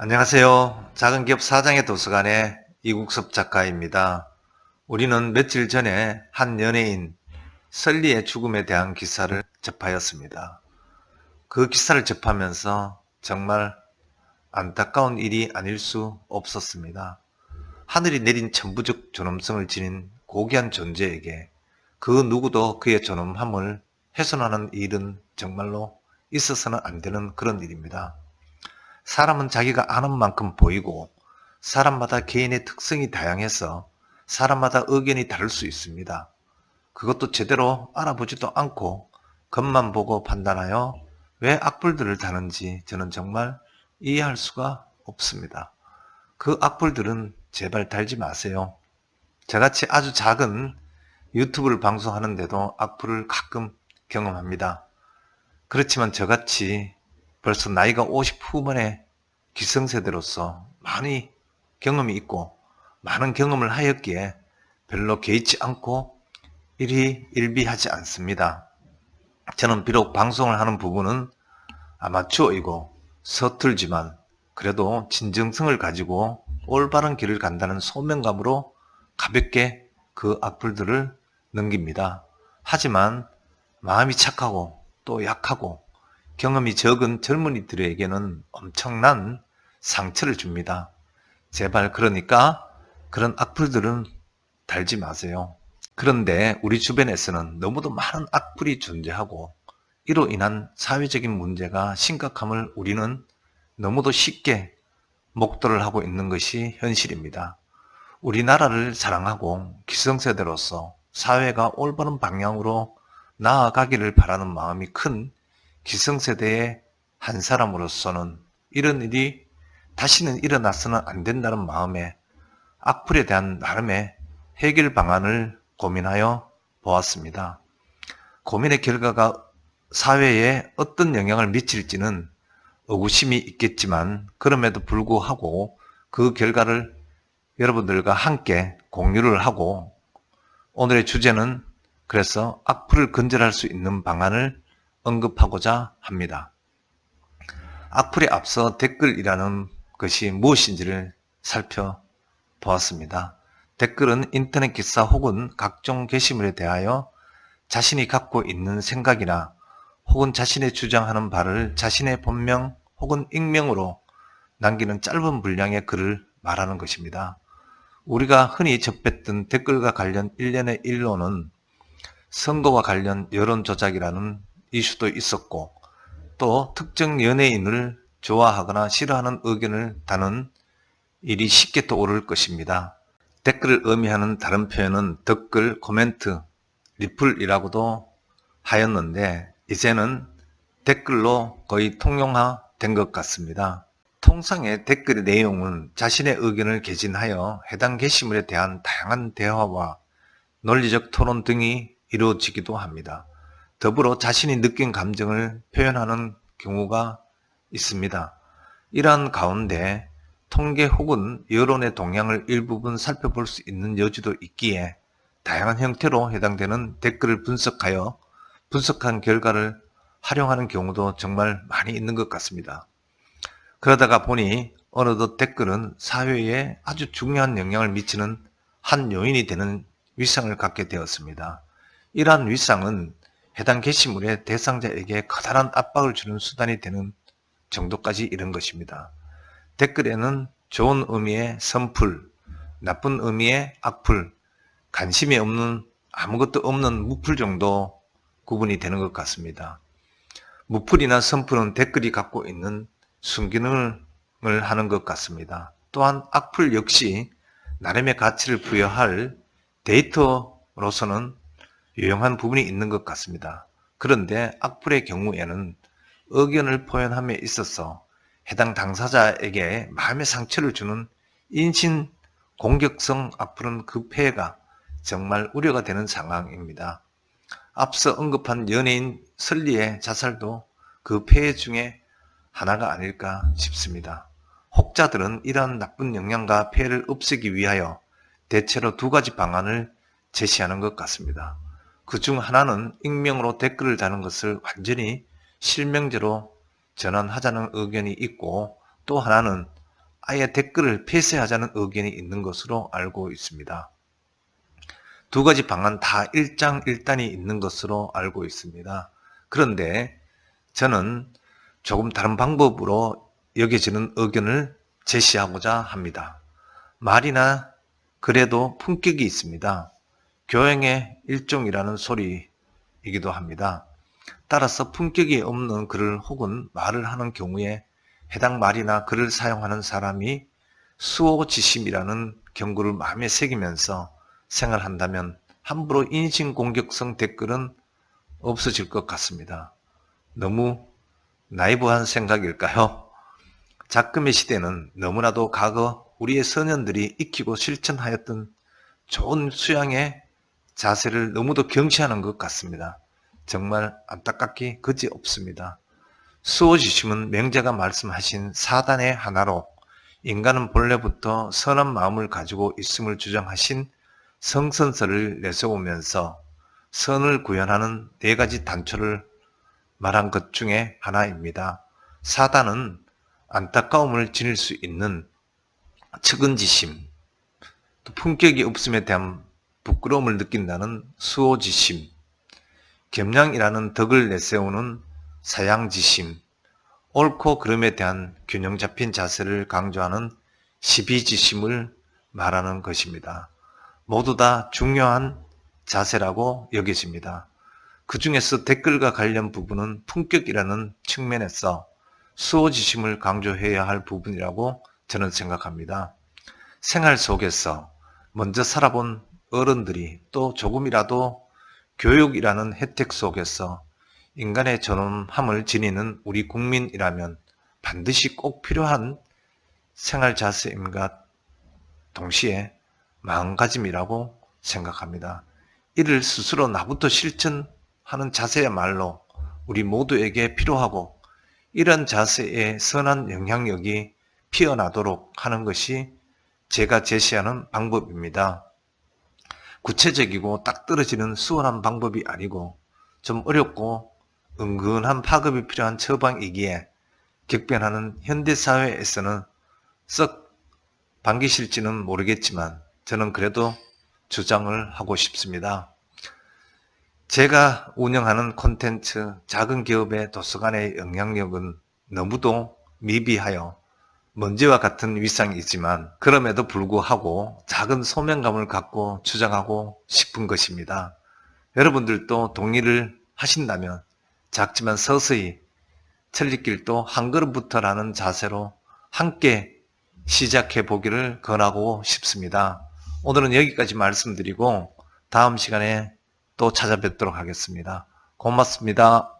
안녕하세요. 작은기업 사장의 도서관의 이국섭 작가입니다. 우리는 며칠 전에 한 연예인 설리의 죽음에 대한 기사를 접하였습니다. 그 기사를 접하면서 정말 안타까운 일이 아닐 수 없었습니다. 하늘이 내린 천부적 존엄성을 지닌 고귀한 존재에게 그 누구도 그의 존엄함을 훼손하는 일은 정말로 있어서는 안 되는 그런 일입니다. 사람은 자기가 아는 만큼 보이고 사람마다 개인의 특성이 다양해서 사람마다 의견이 다를 수 있습니다. 그것도 제대로 알아보지도 않고 겉만 보고 판단하여 왜 악플들을 다는지 저는 정말 이해할 수가 없습니다. 그 악플들은 제발 달지 마세요. 저같이 아주 작은 유튜브를 방송하는데도 악플을 가끔 경험합니다. 그렇지만 저같이 벌써 나이가 50 후반의 기성세대로서 많이 경험이 있고 많은 경험을 하였기에 별로 개의치 않고 일희일비하지 않습니다. 저는 비록 방송을 하는 부분은 아마추어이고 서툴지만 그래도 진정성을 가지고 올바른 길을 간다는 소명감으로 가볍게 그 악플들을 넘깁니다. 하지만 마음이 착하고 또 약하고 경험이 적은 젊은이들에게는 엄청난 상처를 줍니다. 제발 그러니까 그런 악플들은 달지 마세요. 그런데 우리 주변에서는 너무도 많은 악플이 존재하고 이로 인한 사회적인 문제가 심각함을 우리는 너무도 쉽게 목도를 하고 있는 것이 현실입니다. 우리나라를 사랑하고 기성세대로서 사회가 올바른 방향으로 나아가기를 바라는 마음이 큰 기성세대의 한 사람으로서는 이런 일이 다시는 일어나서는 안 된다는 마음에 악플에 대한 나름의 해결 방안을 고민하여 보았습니다. 고민의 결과가 사회에 어떤 영향을 미칠지는 의구심이 있겠지만 그럼에도 불구하고 그 결과를 여러분들과 함께 공유를 하고 오늘의 주제는 그래서 악플을 근절할 수 있는 방안을 언급하고자 합니다. 악플에 앞서 댓글이라는 것이 무엇인지를 살펴보았습니다. 댓글은 인터넷 기사 혹은 각종 게시물에 대하여 자신이 갖고 있는 생각이나 혹은 자신의 주장하는 바를 자신의 본명 혹은 익명으로 남기는 짧은 분량의 글을 말하는 것입니다. 우리가 흔히 접했던 댓글과 관련 일련의 일로는 선거와 관련 여론 조작이라는 이슈도 있었고 또 특정 연예인을 좋아하거나 싫어하는 의견을 다는 일이 쉽게 떠오를 것입니다. 댓글을 의미하는 다른 표현은 댓글, 코멘트, 리플이라고도 하였는데 이제는 댓글로 거의 통용화된 것 같습니다. 통상의 댓글의 내용은 자신의 의견을 개진하여 해당 게시물에 대한 다양한 대화와 논리적 토론 등이 이루어지기도 합니다. 더불어 자신이 느낀 감정을 표현하는 경우가 있습니다. 이러한 가운데 통계 혹은 여론의 동향을 일부분 살펴볼 수 있는 여지도 있기에 다양한 형태로 해당되는 댓글을 분석하여 분석한 결과를 활용하는 경우도 정말 많이 있는 것 같습니다. 그러다가 보니 어느덧 댓글은 사회에 아주 중요한 영향을 미치는 한 요인이 되는 위상을 갖게 되었습니다. 이러한 위상은 해당 게시물의 대상자에게 커다란 압박을 주는 수단이 되는 정도까지 이른 것입니다. 댓글에는 좋은 의미의 선풀, 나쁜 의미의 악플, 관심이 없는 아무것도 없는 무풀 정도 구분이 되는 것 같습니다. 무풀이나 선풀은 댓글이 갖고 있는 순기능을 하는 것 같습니다. 또한 악플 역시 나름의 가치를 부여할 데이터로서는 유용한 부분이 있는 것 같습니다. 그런데 악플의 경우에는 의견을 표현함에 있어서 해당 당사자에게 마음의 상처를 주는 인신 공격성 악플은 그 폐해가 정말 우려가 되는 상황입니다. 앞서 언급한 연예인 설리의 자살도 그 폐해 중에 하나가 아닐까 싶습니다. 혹자들은 이러한 나쁜 영향과 폐해를 없애기 위하여 대체로 두 가지 방안을 제시하는 것 같습니다. 그 중 하나는 익명으로 댓글을 다는 것을 완전히 실명제로 전환하자는 의견이 있고 또 하나는 아예 댓글을 폐쇄하자는 의견이 있는 것으로 알고 있습니다. 두 가지 방안 다 일장일단이 있는 것으로 알고 있습니다. 그런데 저는 조금 다른 방법으로 여겨지는 의견을 제시하고자 합니다. 말이나 글에도 품격이 있습니다. 교양의 일종이라는 소리이기도 합니다. 따라서 품격이 없는 글을 혹은 말을 하는 경우에 해당 말이나 글을 사용하는 사람이 수호지심이라는 경고를 마음에 새기면서 생활한다면 함부로 인신공격성 댓글은 없어질 것 같습니다. 너무 나이브한 생각일까요? 작금의 시대는 너무나도 과거 우리의 선현들이 익히고 실천하였던 좋은 수양의 자세를 너무도 경시하는 것 같습니다. 정말 안타깝기 그지없습니다. 수호지심은 명제가 말씀하신 사단의 하나로 인간은 본래부터 선한 마음을 가지고 있음을 주장하신 성선설을 내세우면서 선을 구현하는 네 가지 단초를 말한 것 중에 하나입니다. 사단은 안타까움을 지닐 수 있는 측은지심, 또 품격이 없음에 대한 부끄러움을 느낀다는 수호지심, 겸양이라는 덕을 내세우는 사양지심, 옳고 그름에 대한 균형 잡힌 자세를 강조하는 시비지심을 말하는 것입니다. 모두 다 중요한 자세라고 여겨집니다. 그 중에서 댓글과 관련 부분은 품격이라는 측면에서 수호지심을 강조해야 할 부분이라고 저는 생각합니다. 생활 속에서 먼저 살아본 어른들이 또 조금이라도 교육이라는 혜택 속에서 인간의 존엄함을 지니는 우리 국민이라면 반드시 꼭 필요한 생활 자세임과 동시에 마음가짐이라고 생각합니다. 이를 스스로 나부터 실천하는 자세야말로 우리 모두에게 필요하고 이런 자세의 선한 영향력이 피어나도록 하는 것이 제가 제시하는 방법입니다. 구체적이고 딱 떨어지는 수월한 방법이 아니고 좀 어렵고 은근한 파급이 필요한 처방이기에 격변하는 현대사회에서는 썩 반기실지는 모르겠지만 저는 그래도 주장을 하고 싶습니다. 제가 운영하는 콘텐츠 작은 기업의 도서관의 영향력은 너무도 미비하여 먼지와 같은 위상이지만 그럼에도 불구하고 작은 소명감을 갖고 주장하고 싶은 것입니다. 여러분들도 동의를 하신다면 작지만 서서히 천리길도 한 걸음부터라는 자세로 함께 시작해 보기를 권하고 싶습니다. 오늘은 여기까지 말씀드리고 다음 시간에 또 찾아뵙도록 하겠습니다. 고맙습니다.